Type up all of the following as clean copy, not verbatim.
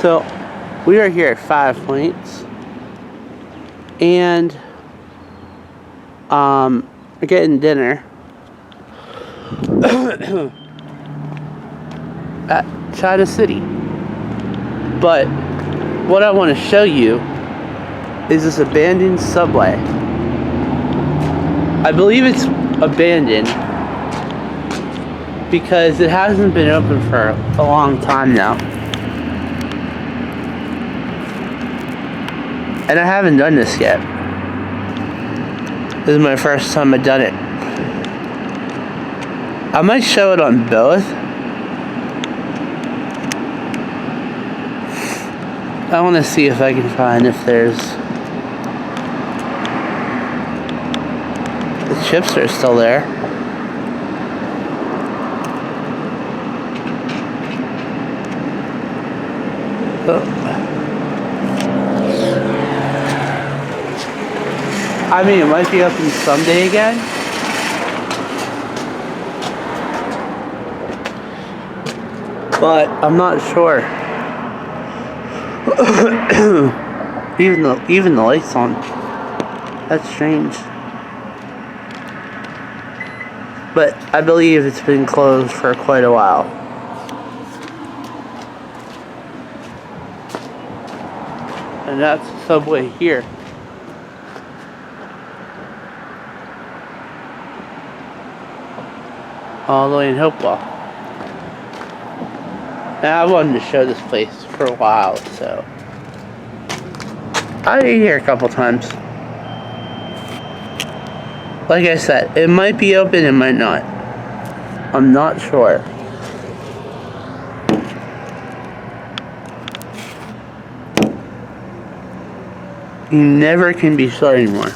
So, we are here at Five Points, and we're getting dinner at China City. But what I want to show you is this abandoned subway. I believe it's abandoned because it hasn't been open for a long time now. And I haven't done this yet. This is my first time I've done it. I might show it on both. I want to see if I can find if there's... The chips are still there. Oh. I mean, it might be open someday again. But I'm not sure. even the lights on. That's strange. But I believe it's been closed for quite a while. And that's the subway here. All the way in Hopewell. Now, I wanted to show this place for a while, so I've been here a couple times. Like I said, it might be open, it might not. I'm not sure. You never can be sure anymore.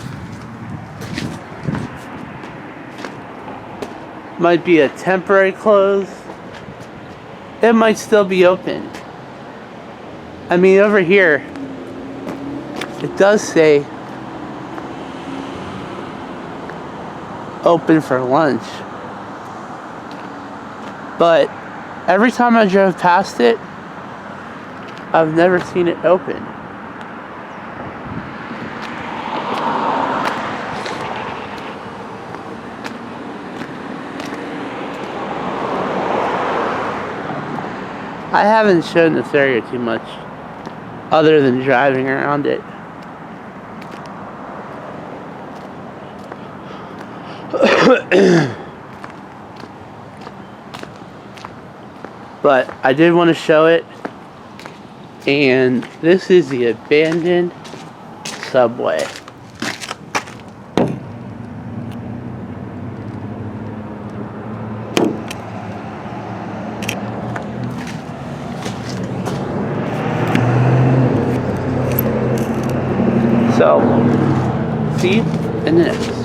Might be a temporary close. It might still be open. I mean, over here, it does say open for lunch. But every time I drove past it, I've never seen it open. I haven't shown this area too much, other than driving around it. But I did want to show it, and this is the abandoned subway. So, see you in the next.